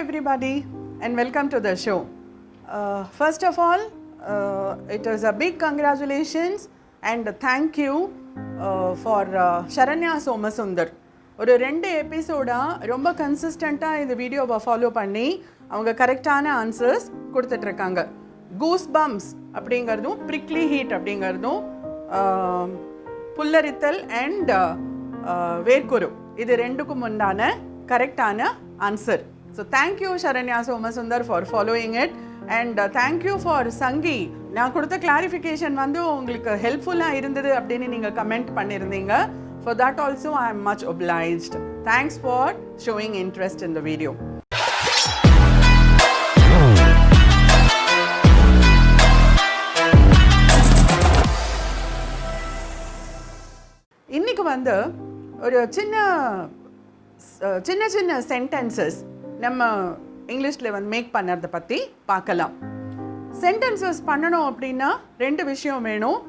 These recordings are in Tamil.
everybody and welcome to the show. First of all, it is a big congratulations and thank you for Sharanya Somasundar. ஒரு 2 எபிசோடாக ரொம்ப கன்சிஸ்டண்ட்டாக இந்த வீடியோவை ஃபாலோ பண்ணி அவங்க கரெக்டான ஆன்சர்ஸ் கொடுத்துட்ருக்காங்க. கூஸ் பம்ப்ஸ் அப்படிங்கிறதும் ப்ரிக்லி ஹீட் அப்படிங்கிறதும் புல்லரித்தல் அண்ட் வேர்க்குரு இது ரெண்டுக்கும் உண்டான கரெக்டான answer. So thank you Saranya Somasundar for following it and thank you for சங்கி. நான் கொடுத்த கிளாரிஃபிகேஷன் வந்து உங்களுக்கு ஹெல்ப்ஃபுல்லாக இருந்தது அப்படின்னு நீங்கள் கமெண்ட் பண்ணியிருந்தீங்க. For that also I am much obliged. Thanks for showing interest in the video. இன்னைக்கு வந்து ஒரு சின்ன சென்டென்சஸ் நம்ம இங்கிலீஷில் வந்து மேக் பண்ணுறதை பற்றி பார்க்கலாம். சென்டென்சஸ் பண்ணணும் அப்படின்னா 2 விஷயம் வேணும்.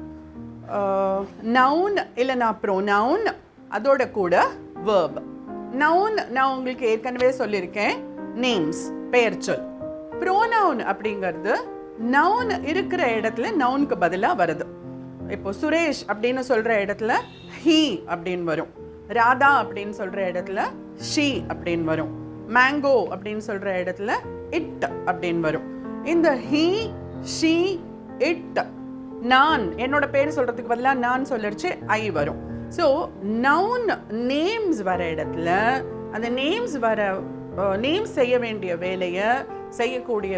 நவுன் இல்லைனா ப்ரோனவுன், அதோட கூட வேர்ப். நவுன் நான் உங்களுக்கு ஏற்கனவே சொல்லியிருக்கேன், நேம்ஸ் பெயர்ச்சொல். ப்ரோனவுன் அப்படிங்கிறது நவுன் இருக்கிற இடத்துல நவுனுக்கு பதிலாக வருது. இப்போ சுரேஷ் அப்படின்னு சொல்கிற இடத்துல ஹீ அப்படின்னு வரும். ராதா அப்படின்னு சொல்கிற இடத்துல ஷீ அப்படின்னு வரும். மேங்கோ அப்படின்னு சொல்கிற இடத்துல இட் அப்படின்னு வரும். இந்த ஹீ ஷீ இட், நான் என்னோட பேர் சொல்கிறதுக்கு பதிலாக நான் சொல்லிடுச்சு ஐ வரும். ஸோ நவுன் நேம்ஸ் வர இடத்துல அந்த நேம்ஸ் செய்ய வேண்டிய வேலையை செய்யக்கூடிய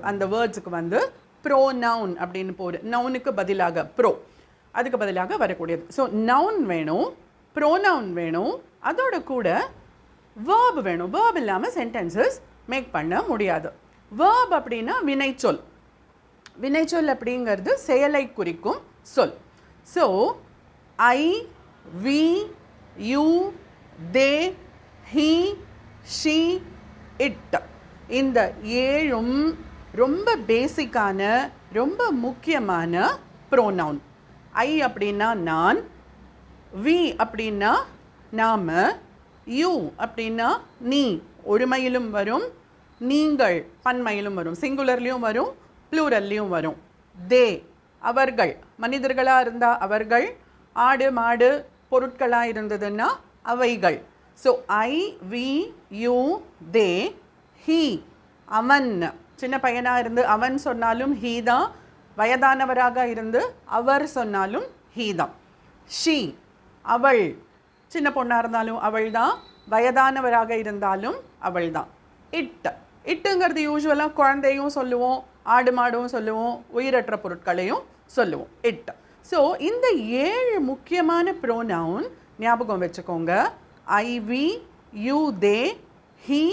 அந்த வேர்ட்ஸுக்கு வந்து ப்ரோனவுன் அப்படின்னு போகுது. நவுனுக்கு பதிலாக அதுக்கு பதிலாக வரக்கூடியது. ஸோ நவுன் வேணும், ப்ரோனவுன் வேணும், அதோட கூட வேர்ப் வேணும். வேர்ப் இல்லாமல் சென்டென்சஸ் மேக் பண்ண முடியாது. வேர்ப் அப்படின்னா வினைச்சொல். வினைச்சொல் அப்படிங்கிறது செயலை குறிக்கும் சொல். So I, we, you, they, he, she, it, இந்த 7ம் ரொம்ப பேசிக்கான ரொம்ப முக்கியமான ப்ரோனவுன். ஐ அப்படின்னா நான், வி அப்படின்னா நாம, யூ அப்படின்னா நீ ஒருமையிலும் வரும், நீங்கள் பன்மையிலும் வரும், சிங்குலர்லேயும் வரும், ப்ளூரல்லையும் வரும். தே அவர்கள், மனிதர்களாக இருந்தால் அவர்கள், ஆடு மாடு பொருட்களாக இருந்ததுன்னா அவைகள். So I, we, you, they, he அவன், சின்ன பையனாக இருந்து அவன் சொன்னாலும் ஹீ தான், வயதானவராக இருந்து அவர் சொன்னாலும் ஹீ தான். ஷீ அவள், சின்ன பொண்ணாக இருந்தாலும் அவள் தான், வயதானவராக இருந்தாலும் அவள் தான். இட்டுங்கிறது யூஸ்வலாக குழந்தையும் சொல்லுவோம், ஆடு மாடும் சொல்லுவோம், உயிரற்ற பொருட்களையும் சொல்லுவோம், இட். ஸோ இந்த 7 முக்கியமான ப்ரோனவுன் ஞாபகம் வச்சுக்கோங்க. I, we, you, they, he,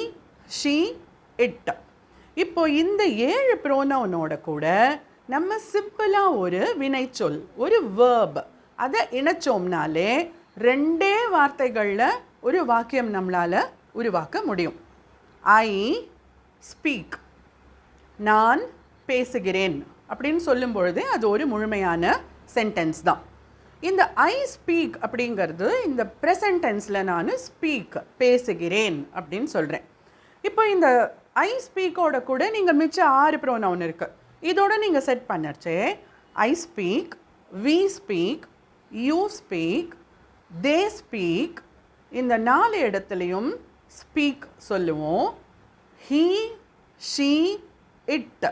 she, it. இப்போ இந்த 7 ப்ரோனவுனோட கூட நம்ம சிம்பிளாக ஒரு வினைச்சொல், ஒரு வேர்ப், அதை இணைச்சோம்னாலே 2 வார்த்தைகளில் ஒரு வாக்கியம் நம்மளால் உருவாக்க முடியும். ஐ ஸ்பீக், நான் பேசுகிறேன் அப்படின்னு சொல்லும் பொழுது அது ஒரு முழுமையான சென்டென்ஸ் தான். இந்த ஐ ஸ்பீக் அப்படிங்கிறது இந்த ப்ரெசன்ட் டென்ஸில் நான் ஸ்பீக் பேசுகிறேன் அப்படின்னு சொல்கிறேன். இப்போ இந்த ஐ ஸ்பீக்கோட கூட நீங்கள் மிச்சம் 6 ப்ரோனவுன் இருக்குது. இதோட நீங்கள் செட் பண்ணச்சே I speak, we speak, you speak, they speak, இந்த 4 இடத்துலையும் ஸ்பீக் சொல்லுவோம். ஹீ, ஷீ, இட்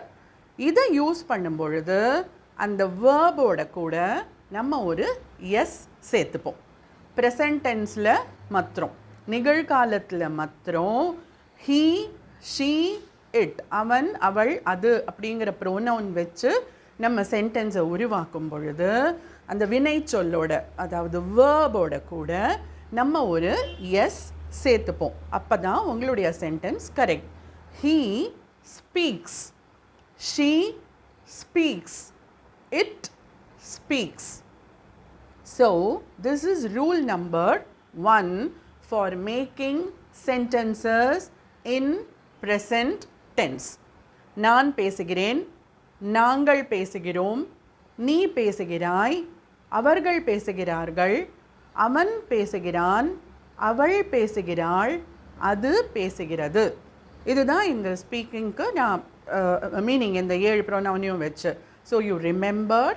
இதை யூஸ் பண்ணும் பொழுது அந்த வேர்போட கூட நம்ம ஒரு எஸ் சேர்த்துப்போம். ப்ரெசன்ட் டென்ஸில் மாத்திரம், நிகழ்காலத்தில் மாத்திரம் ஹீ, ஷீ, இட், அவன், அவள், அது அப்படிங்கிற ப்ரோனவுன் வச்சு நம்ம சென்டென்ஸை உருவாக்கும் பொழுது அந்த வினை சொல்லோட, அதாவது வேர்போட கூட நம்ம ஒரு எஸ் சேர்த்துப்போம். அப்போ தான் உங்களுடைய sentence correct. He speaks, she speaks, it speaks. So this is rule number 1 for making sentences in present tense. நான் பேசுகிறேன், நாங்கள் பேசுகிறோம், நீ பேசுகிறாய், அவர்கள் பேசுகிறார்கள், அவன் பேசுகிறான், அவள் பேசுகிறாள், அது பேசுகிறது. இதுதான் இந்த ஸ்பீக்கிங்க்கு நான் மீனிங் இந்த 7 ப்ரோனவுனையும் வச்சு. So you remember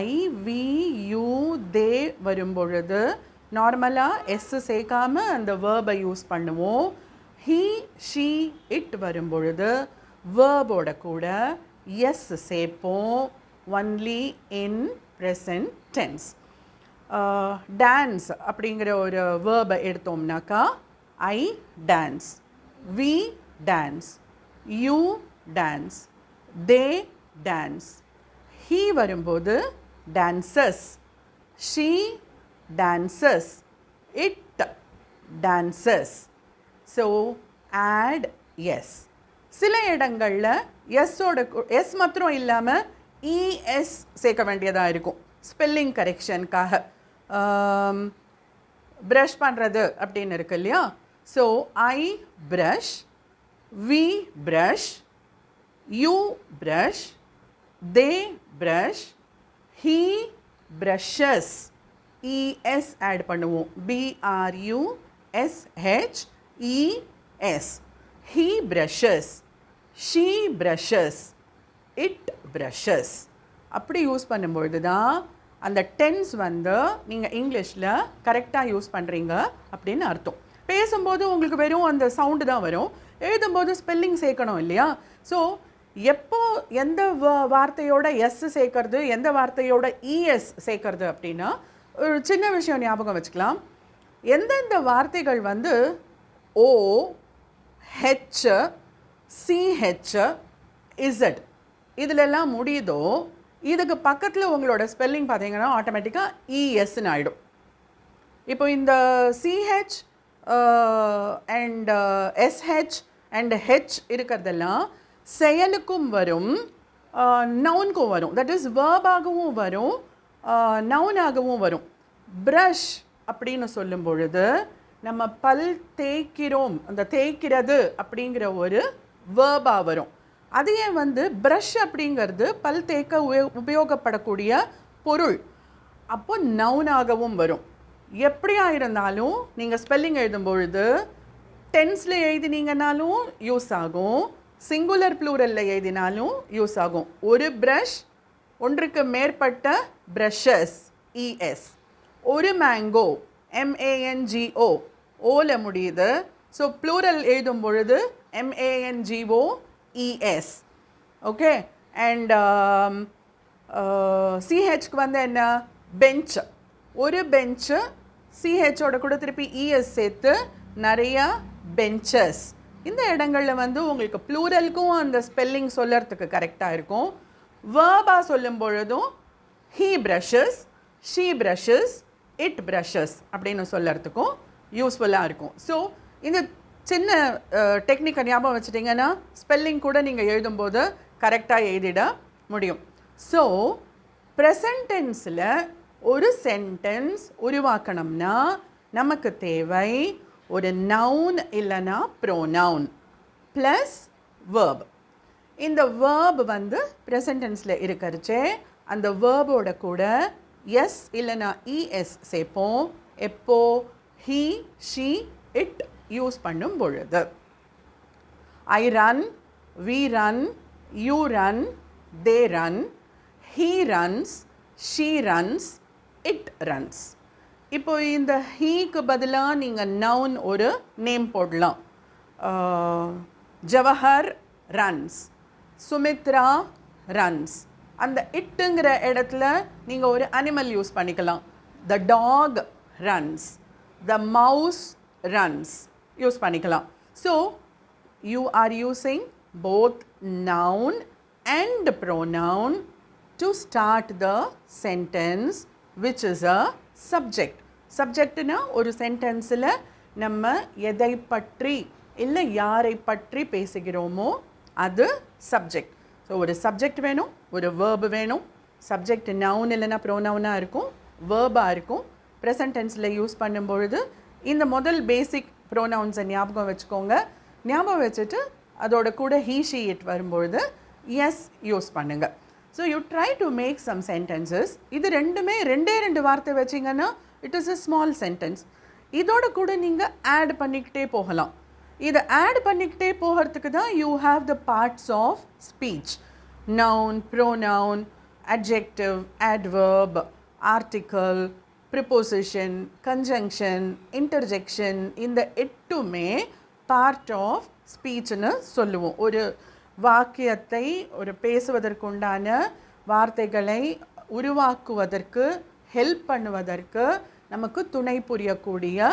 I we you they வரும்பொழுது நார்மலாக எஸ் சேர்க்காம அந்த வேர்பை யூஸ் பண்ணுவோம். ஹீ ஷீ இட் வரும்பொழுது வேர்போட கூட எஸ் சேர்ப்போம், only in present tense. Dance அப்படிங்கிற ஒரு வேர்பை எடுத்தோம்னாக்கா I dance, we dance, you dance, they dance. He வரும்போது dances, she dances, it dances. So add S. சில இடங்களில் எஸ் மாத்திரம் இல்லாமல் இஎஸ் சேர்க்க வேண்டியதாக இருக்கும் ஸ்பெல்லிங் கரெக்ஷனுக்காக. ப்ரஷ் பண்ணுறது அப்படின்னு இருக்கு இல்லையா? So I brush, we brush, you brush, they brush, he brushes. ES add பண்ணுவோம், BRUSHES. He brushes, she brushes, it brushes. அப்படி யூஸ் பண்ணும்பொழுது தான் அந்த டென்ஸ் வந்து நீங்கள் இங்கிலீஷில் கரெக்டாக யூஸ் பண்ணுறீங்க அப்படின்னு அர்த்தம். பேசும்போது உங்களுக்கு வெறும் அந்த சவுண்டு தான் வரும், எழுதும்போது ஸ்பெல்லிங் சேர்க்கணும் இல்லையா? ஸோ எப்போ எந்த வார்த்தையோட எஸ் சேர்க்கறது, எந்த வார்த்தையோட இஎஸ் சேர்க்கறது அப்படின்னா ஒரு சின்ன விஷயம் ஞாபகம் வச்சுக்கலாம். எந்தெந்த வார்த்தைகள் வந்து ஓ, ஹெச், சிஹெச், இசட் இதிலெல்லாம் முடியுதோ இதுக்கு பக்கத்தில் உங்களோட ஸ்பெல்லிங் பார்த்தீங்கன்னா ஆட்டோமேட்டிக்காக இஎஸ்ன்னு ஆகிடும். இப்போ இந்த CH and SH and H இருக்கிறதெல்லாம் செயலுக்கும் வரும், நவுனுக்கும் வரும். தட் இஸ் வேர்பாகவும் வரும், நவுனாகவும் வரும். ப்ரஷ் அப்படின்னு சொல்லும் பொழுது நம்ம பல் தேய்க்கிறோம், அந்த தேய்க்கிறது அப்படிங்கிற ஒரு வேர்பாக வரும். அதையே வந்து ப்ரஷ் அப்படிங்கிறது பல் தேய்க்க உபயோகப்படக்கூடிய பொருள், அப்போ நவுனாகவும் வரும். எப்படியா இருந்தாலும் நீங்கள் ஸ்பெல்லிங் எழுதும் பொழுது டென்ஸில் எழுதினீங்கனாலும் யூஸ் ஆகும், சிங்குலர் ப்ளூரலில் எழுதினாலும் யூஸ் ஆகும். ஒரு ப்ரஷ், ஒன்றுக்கு மேற்பட்ட ப்ரஷஸ், இஎஸ். ஒரு மேங்கோ, MANGO, ஓல முடியுது. ஸோ ப்ளூரல் எழுதும் பொழுது MANGO, ES. ஓகே. அண்ட் சிஹெச்க்கு வந்து என்ன, பெஞ்ச். ஒரு பெஞ்சு, சிஹெச்சோட கூட திருப்பி இஎஸ் சேர்த்து நிறையா பெஞ்சஸ். இந்த இடங்களில் வந்து உங்களுக்கு ப்ளூரலுக்கும் அந்த ஸ்பெல்லிங் சொல்லறதுக்கு கரெக்டாக இருக்கும். வேர்பாக சொல்லும் பொழுதும் he brushes, she brushes, it brushes அப்படின்னு சொல்லறதுக்கும் யூஸ்ஃபுல்லாக இருக்கும். ஸோ இந்த சின்ன டெக்னிக்கை ஞாபகம் வச்சுட்டிங்கன்னா ஸ்பெல்லிங் கூட நீங்கள் எழுதும்போது கரெக்டாக எழுதிட முடியும். ஸோ ப்ரெசன்ட் டென்ஸில் ஒரு சென்டென்ஸ் உருவாக்கணும்னா நமக்கு தேவை ஒரு நவுன் இல்லைன்னா ப்ரோனவுன் ப்ளஸ் வேர்ப். இந்த வேர்ப் வந்து ப்ரெசன்ட் டென்ஸில் இருக்கிறச்சே அந்த வேர்போட கூட எஸ் இல்லைன்னா இஎஸ் சேர்ப்போம். எப்போ? ஹீ, ஷீ, இட் யூஸ் பண்ணும் பொழுது. I run, we run, you run, they run, he runs, she runs, it runs. இப்போ இந்த ஹீக்கு பதிலாக நீங்கள் நவுன் ஒரு நேம் போடலாம். Jawahar runs, Sumithra runs. அந்த இட்டுங்கிற இடத்துல நீங்கள் ஒரு அனிமல் யூஸ் பண்ணிக்கலாம். The dog runs, the mouse runs use பண்ணிக்கலாம். So you are using both noun and pronoun to start the sentence which is a subject. சப்ஜெக்ட்னா ஒரு சென்டென்ஸில் நம்ம எதை பற்றி இல்லை யாரை பற்றி பேசுகிறோமோ அது சப்ஜெக்ட். ஸோ ஒரு சப்ஜெக்ட் வேணும், ஒரு வேர்பு வேணும். சப்ஜெக்ட் நவுன் இல்லைன்னா ப்ரோனவுனாக இருக்கும், வேர்பாக இருக்கும். ப்ரெசன்ட் டென்ஸில் யூஸ் பண்ணும்பொழுது இந்த முதல் பேசிக் ப்ரோனவுன்ஸை ஞாபகம் வச்சுக்கோங்க. ஞாபகம் வச்சுட்டு அதோட கூட ஹீ, ஷீ, இட் வரும்பொழுது எஸ் யூஸ் பண்ணுங்கள். So you try to make some sentences. இது ரெண்டுமே ரெண்டு வார்த்தை வச்சிங்கன்னா it is a small sentence. இதோட கூட நீங்கள் ஆட் பண்ணிக்கிட்டே போகலாம். இதை ஆட் பண்ணிக்கிட்டே போகிறதுக்கு தான் you have the parts of speech. Noun, pronoun, adjective, adverb, article, preposition, conjunction, interjection, இந்த எட்டுமே பார்ட் ஆஃப் ஸ்பீச்னு சொல்லுவோம். ஒரு வாக்கியத்தை ஒரு பேசுவதற்குண்டான வார்த்தைகளை உருவாக்குவதற்கு ஹெல்ப் பண்ணுவதற்கு நமக்கு துணை புரியக்கூடிய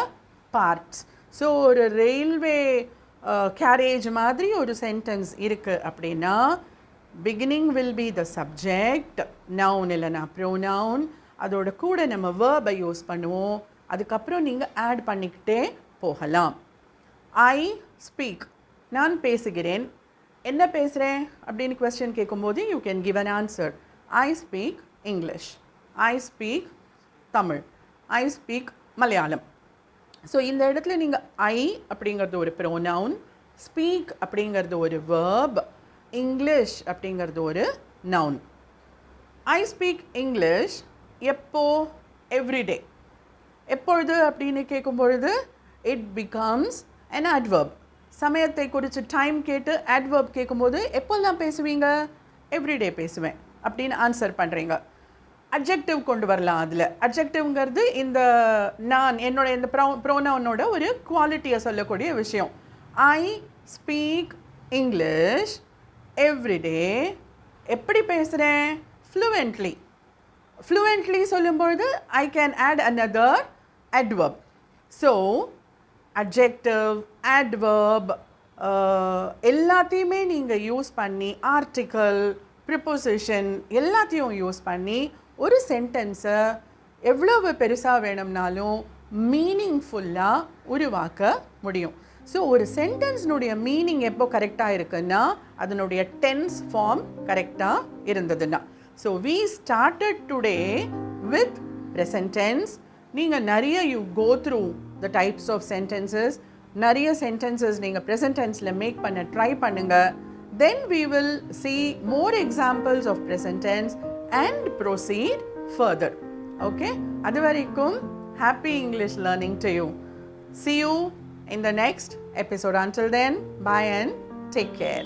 பார்ட்ஸ். ஸோ ஒரு ரயில்வே கேரேஜ் மாதிரி ஒரு சென்டென்ஸ் இருக்குது அப்படின்னா beginning will be the subject, noun இல்லைனா ப்ரோனவுன், அதோட கூட நம்ம வேர்பை யூஸ் பண்ணுவோம். அதுக்கப்புறம் நீங்கள் ஆட் பண்ணிக்கிட்டே போகலாம். ஐ ஸ்பீக், நான் பேசுகிறேன். என்ன பேசுகிறேன் அப்படின்னு கொஸ்டின் கேட்கும்போது you can give an answer. I speak English, I speak Tamil, I speak Malayalam. So இந்த இடத்துல நீங்கள் ஐ அப்படிங்கிறது ஒரு ப்ரோனவுன், ஸ்பீக் அப்படிங்கிறது ஒரு வேர்ப், இங்கிலீஷ் அப்படிங்கிறது ஒரு நவுன். ஐ ஸ்பீக் இங்கிலீஷ் எப்போ? எவ்ரிடே. எப்பொழுது அப்படின்னு கேட்கும்பொழுது இட் பிகம்ஸ் an adverb. சமயத்தை குறித்து டைம் கேட்டு adverb கேட்கும்போது எப்போல்லாம் பேசுவீங்க? எவ்ரிடே பேசுவேன் அப்படின்னு ஆன்சர் பண்ணுறீங்க. அட்ஜெக்டிவ் கொண்டு வரலாம். அதில் அட்ஜெக்டிவ்ங்கிறது இந்த நான் என்னோட இந்த ப்ரோனவுனோட ஒரு குவாலிட்டியை சொல்லக்கூடிய விஷயம். I speak English everyday. எப்படி பேசுகிறேன்? ஃப்ளூவெண்ட்லி. ஃப்ளூவெண்ட்லி சொல்லும்பொழுது I can add another adverb. ஸோ அட்ஜெக்டிவ், adverb எல்லாத்தையுமே நீங்கள் யூஸ் பண்ணி, ஆர்டிக்கல், ப்ரிப்போசிஷன் எல்லாத்தையும் யூஸ் பண்ணி ஒரு சென்டென்ஸை எவ்வளவு பெருசாக வேணும்னாலும் மீனிங்ஃபுல்லாக உருவாக்க முடியும். ஸோ ஒரு சென்டென்ஸ்னுடைய மீனிங் எப்போ கரெக்டாக இருக்குன்னா அதனுடைய டென்ஸ் ஃபார்ம் கரெக்டாக இருந்ததுன்னா. So we started today with present tense. நீங்கள் நிறைய you go through the types of sentences, நிறைய சென்டென்சஸ் நீங்கள் ப்ரெசன்ட் டென்ஸில் மேக் பண்ண ட்ரை பண்ணுங்கள். Then we will see more examples of present tense and proceed further. Okay? அது வரைக்கும் happy English learning to you. See you in the next episode. Until then, bye and take care.